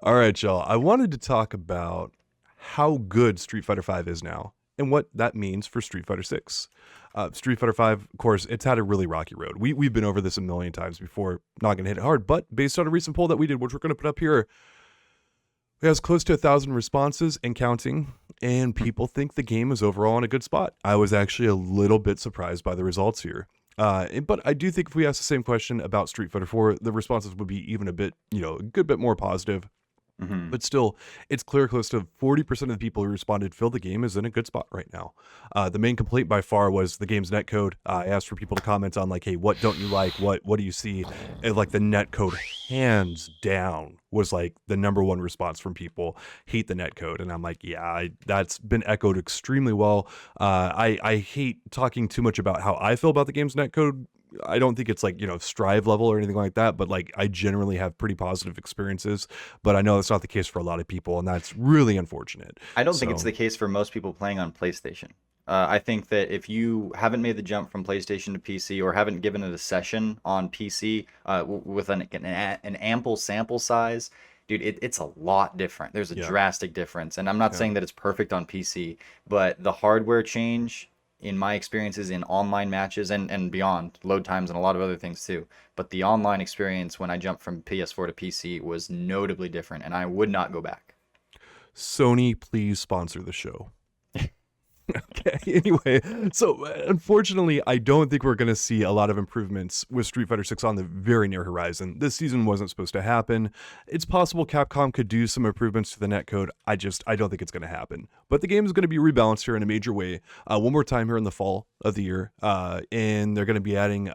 All right, y'all. I wanted to talk about how good Street Fighter V is now and what that means for Street Fighter 6. Street Fighter 5, of course, it's had a really rocky road. We've been over this a million times before, not going to hit it hard, but based on a recent poll that we did, which we're going to put up here, it has close to 1,000 responses and counting, and people think the game is overall in a good spot. I was actually a little bit surprised by the results here. But I do think if we ask the same question about Street Fighter 4, the responses would be even a bit, a good bit more positive. Hmm. But still, it's clear close to 40% of the people who responded feel the game is in a good spot right now. The main complaint by far was the game's netcode. I asked for people to comment on like, hey, what don't you like? What do you see? And like the netcode, hands down, was like the number one response from people. Hate the netcode, and I'm like, yeah, that's been echoed extremely well. I hate talking too much about how I feel about the game's netcode. I don't think it's like, strive level or anything like that, but like I generally have pretty positive experiences, but I know that's not the case for a lot of people, and that's really unfortunate. I don't think it's So the case for most people playing on PlayStation. I think that if you haven't made the jump from PlayStation to PC or haven't given it a session on PC with an ample sample size, dude, it's a lot different. There's a yeah, drastic difference. And I'm not yeah. saying that it's perfect on PC, but the hardware change, in my experiences in online matches and beyond, load times and a lot of other things too. But the online experience when I jumped from PS4 to PC was notably different, and I would not go back. Sony, please sponsor the show. Okay, anyway, so unfortunately, I don't think we're going to see a lot of improvements with Street Fighter 6 on the very near horizon. This season wasn't supposed to happen. It's possible Capcom could do some improvements to the netcode. I don't think it's going to happen. But the game is going to be rebalanced here in a major way. One more time here in the fall of the year, and they're going to be adding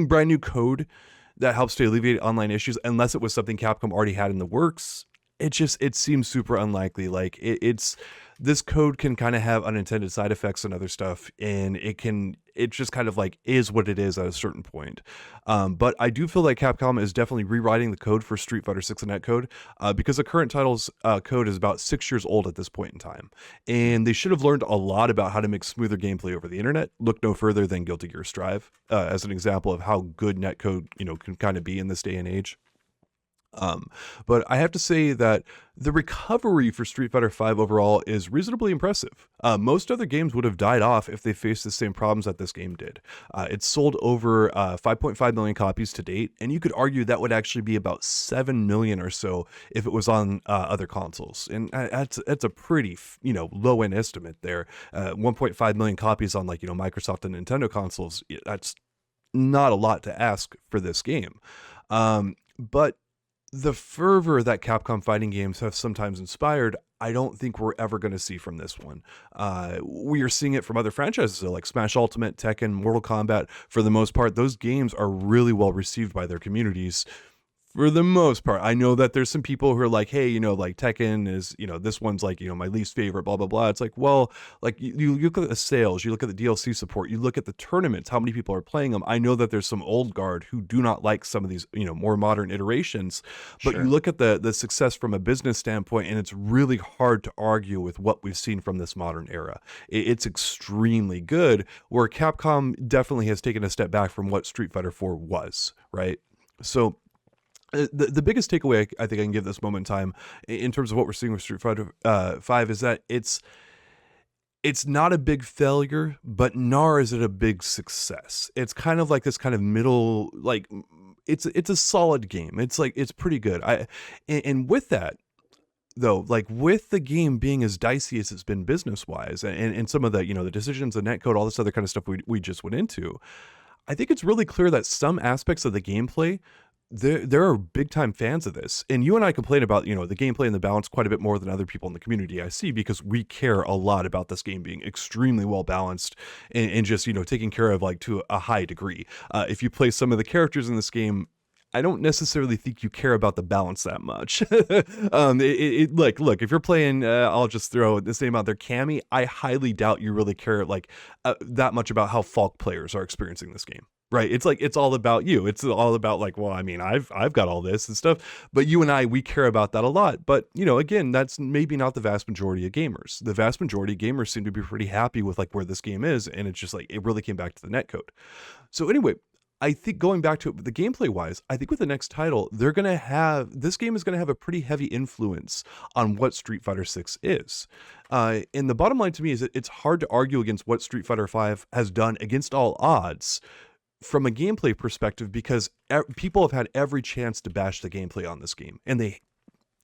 brand new code that helps to alleviate online issues, unless it was something Capcom already had in the works. It seems super unlikely. Like it's this code can kind of have unintended side effects and other stuff, and it just kind of like is what it is at a certain point. But I do feel like Capcom is definitely rewriting the code for Street Fighter 6 and netcode, because the current title's code is about 6 years old at this point in time, and they should have learned a lot about how to make smoother gameplay over the internet. Look no further than Guilty Gear Strive as an example of how good netcode can kind of be in this day and age. Um, but I have to say that the recovery for Street Fighter V overall is reasonably impressive. Most other games would have died off if they faced the same problems that this game did. It's sold over 5.5 million copies to date, and you could argue that would actually be about 7 million or so if it was on other consoles. And that's a pretty low end estimate there. 1.5 million copies on like Microsoft and Nintendo consoles. That's not a lot to ask for this game. But the fervor that Capcom fighting games have sometimes inspired, I don't think we're ever going to see from this one. We are seeing it from other franchises, though, like Smash Ultimate, Tekken, Mortal Kombat. For the most part, those games are really well received by their communities. For the most part, I know that there's some people who are like, hey, like Tekken is, this one's like, my least favorite, blah, blah, blah. It's like, well, like you look at the sales, you look at the DLC support, you look at the tournaments, how many people are playing them. I know that there's some old guard who do not like some of these, more modern iterations, but you Sure. look at the success from a business standpoint, and it's really hard to argue with what we've seen from this modern era. It's extremely good, where Capcom definitely has taken a step back from what Street Fighter 4 was, right? So the biggest takeaway I think I can give this moment in time in terms of what we're seeing with Street Fighter 5 is that it's not a big failure, but nor is it a big success. It's kind of like this kind of middle, like it's a solid game. It's like it's pretty good. And with that though, like with the game being as dicey as it's been business wise, and some of the the decisions, the netcode, all this other kind of stuff we just went into, I think it's really clear that some aspects of the gameplay, there are big time fans of this, and you and I complain about the gameplay and the balance quite a bit more than other people in the community I see, because we care a lot about this game being extremely well balanced, and just taken care of like to a high degree. If you play some of the characters in this game, I don't necessarily think you care about the balance that much. Like, look, if you're playing, I'll just throw this name out there, Cammy. I highly doubt you really care like that much about how Falk players are experiencing this game. Right? It's like it's all about you. It's all about like, well, I mean, I've got all this and stuff, but you and I, we care about that a lot. But again, that's maybe not the vast majority of gamers. The vast majority of gamers seem to be pretty happy with like where this game is, and it's just like it really came back to the netcode. So anyway, I think going back to it, the gameplay wise, I think with the next title, this game is gonna have a pretty heavy influence on what Street Fighter 6 is. And the bottom line to me is that it's hard to argue against what Street Fighter 5 has done against all odds from a gameplay perspective, because people have had every chance to bash the gameplay on this game, and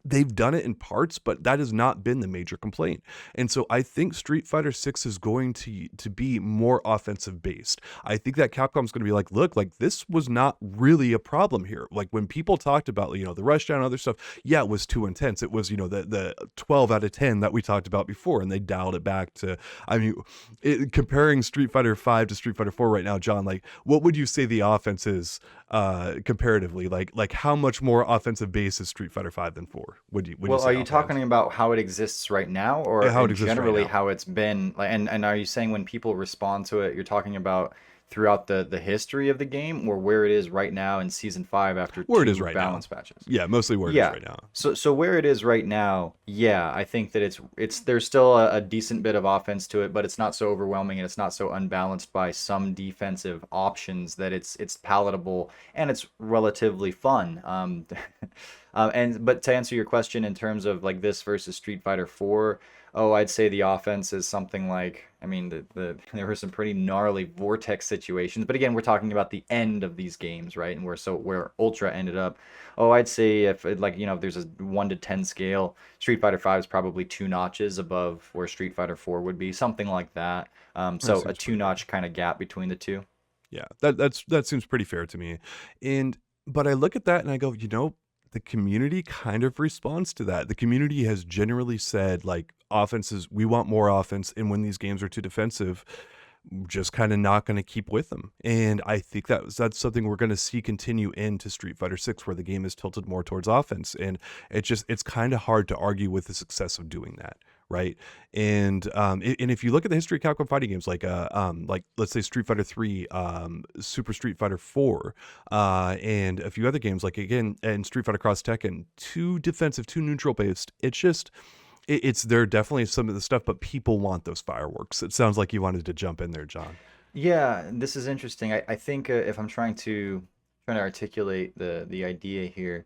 they've done it in parts, but that has not been the major complaint. And so I think Street Fighter 6 is going to be more offensive based. I think that Capcom's going to be like, look, like this was not really a problem here. Like when people talked about, the rushdown and other stuff, yeah, it was too intense. It was, the 12 out of 10 that we talked about before, and they dialed it back to, I mean, comparing Street Fighter 5 to Street Fighter 4 right now, John, like what would you say the offense is comparatively? Like how much more offensive base is Street Fighter 5 than 4? Would you Well, say are you offhand? talking about how it exists right now, Yeah, or how it exists right generally now, how it's been? Like, and are you saying when people respond to it, you're talking about throughout the history of the game, or where it is right now in season 5 after where it is two right now. balance patches? Yeah, mostly where it is Yeah. right now. So where it is right now, yeah, I think that it's there's still a decent bit of offense to it, but it's not so overwhelming and it's not so unbalanced by some defensive options that it's palatable and it's relatively fun. And but to answer your question in terms of like this versus Street Fighter 4, oh, I'd say the offense is something like, I mean, there were some pretty gnarly vortex situations, but again, we're talking about the end of these games, right? And where Ultra ended up. Oh, I'd say if there's a 1 to 10 scale, Street Fighter 5 is probably 2 notches above where Street Fighter 4 would be, something like that. That So a seems two pretty fair. notch kind of gap between the two. Yeah, that seems pretty fair to me. And but I look at that and I go, the community kind of responds to that. The community has generally said like offenses, we want more offense, and when these games are too defensive, just kind of not going to keep with them. And I think that's something we're going to see continue into Street Fighter 6, where the game is tilted more towards offense, and it's kind of hard to argue with the success of doing that, right? And and if you look at the history of Capcom fighting games, like let's say Street Fighter 3, Super Street Fighter 4, and a few other games, like again, and Street Fighter Cross Tekken, too defensive, too neutral based. It's just it's there definitely some of the stuff, but people want those fireworks. It sounds like you wanted to jump in there, John. Yeah, this is interesting. I think if I'm trying to articulate the idea here,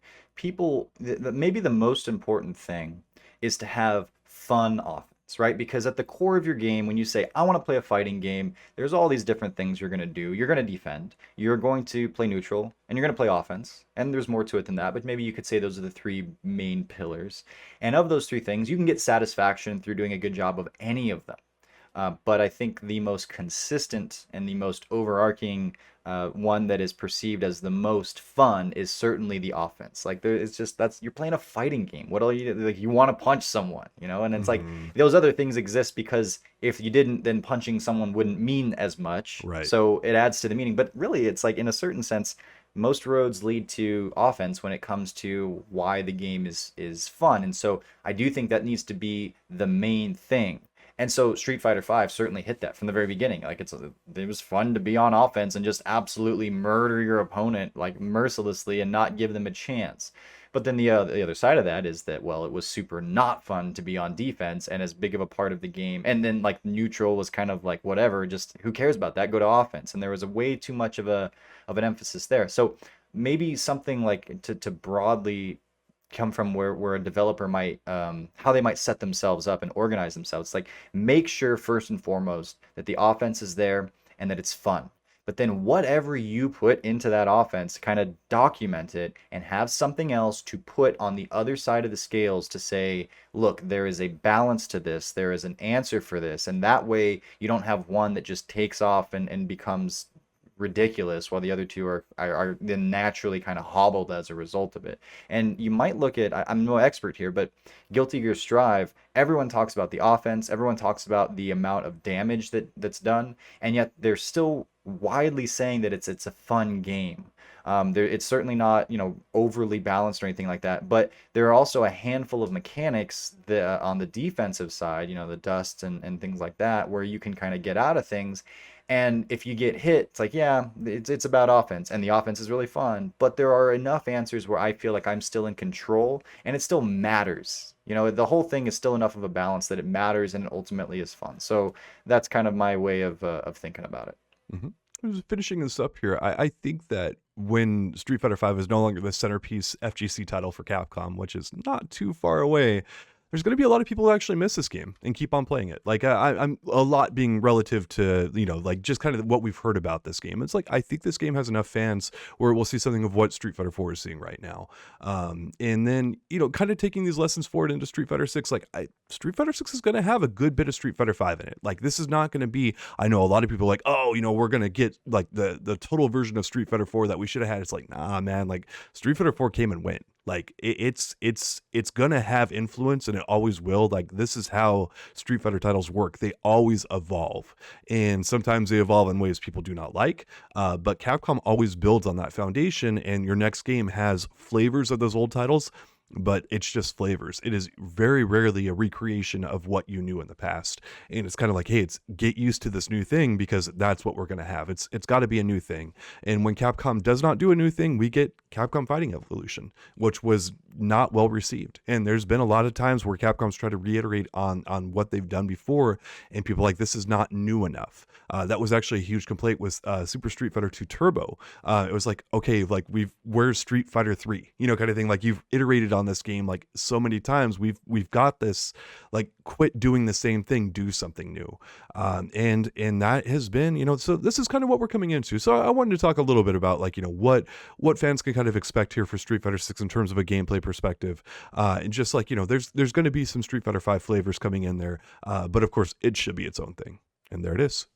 maybe the most important thing is to have fun offense, right? Because at the core of your game, when you say, I want to play a fighting game, there's all these different things you're going to do. You're going to defend, you're going to play neutral, and you're going to play offense. And there's more to it than that, but maybe you could say those are the three main pillars. And of those three things, you can get satisfaction through doing a good job of any of them. But I think the most consistent and the most overarching one that is perceived as the most fun is certainly the offense. Like it's just that's you're playing a fighting game. What are you like? You want to punch someone, and it's like Hmm. those other things exist because if you didn't, then punching someone wouldn't mean as much. Right. So it adds to the meaning. But really, it's like in a certain sense, most roads lead to offense when it comes to why the game is fun. And so I do think that needs to be the main thing. And so Street Fighter 5 certainly hit that from the very beginning. Like it was fun to be on offense and just absolutely murder your opponent like mercilessly and not give them a chance. But then the other side of that is that, well, it was super not fun to be on defense and as big of a part of the game. And then like neutral was kind of like whatever, just who cares about that? Go to offense. And there was a way too much of an emphasis there. So maybe something like to broadly come from where a developer might how they might set themselves up and organize themselves. Like make sure first and foremost that the offense is there and that it's fun. But then whatever you put into that offense, kind of document it and have something else to put on the other side of the scales to say, look, there is a balance to this, there is an answer for this. And that way you don't have one that just takes off and becomes ridiculous while the other two are then naturally kind of hobbled as a result of it. And you might look at, I'm no expert here, but Guilty Gear Strive, everyone talks about the offense, everyone talks about the amount of damage that's done, and yet they're still widely saying that it's a fun game. It's certainly not, overly balanced or anything like that, but there are also a handful of mechanics that, on the defensive side, the dust and things like that, where you can kind of get out of things. And if you get hit, it's like, yeah, it's about offense, and the offense is really fun. But there are enough answers where I feel like I'm still in control, and it still matters. The whole thing is still enough of a balance that it matters and ultimately is fun. So that's kind of my way of thinking about it. Hmm. finishing this up here, I think that when Street Fighter V is no longer the centerpiece FGC title for Capcom, which is not too far away, there's going to be a lot of people who actually miss this game and keep on playing it. Like I'm a lot being relative to, like just kind of what we've heard about this game. It's like, I think this game has enough fans where we'll see something of what Street Fighter 4 is seeing right now. And then, kind of taking these lessons forward into Street Fighter 6, like Street Fighter 6 is going to have a good bit of Street Fighter 5 in it. Like this is not going to be, I know a lot of people are like, oh, we're going to get like the total version of Street Fighter 4 that we should have had. It's like, nah, man, like Street Fighter 4 came and went. Like it's gonna have influence, and it always will. Like this is how Street Fighter titles work. They always evolve, and sometimes they evolve in ways people do not like. But Capcom always builds on that foundation, and your next game has flavors of those old titles, but it's just flavors. It is very rarely a recreation of what you knew in the past. And it's kind of like, hey, it's get used to this new thing because that's what we're going to have. It's got to be a new thing. And when Capcom does not do a new thing, we get Capcom Fighting Evolution, which was not well received. And there's been a lot of times where Capcom's tried to reiterate on what they've done before, and people are like, this is not new enough. That was actually a huge complaint with Super Street Fighter 2 Turbo. It was like, okay, like where's Street Fighter 3? Kind of thing. Like you've iterated on this game like so many times. We've got this, like, quit doing the same thing, do something new. And that has been, so this is kind of what we're coming into. So I wanted to talk a little bit about like, what fans can kind of expect here for Street Fighter 6 in terms of a gameplay perspective. And just like, there's going to be some Street Fighter 5 flavors coming in there. But of course it should be its own thing. And there it is.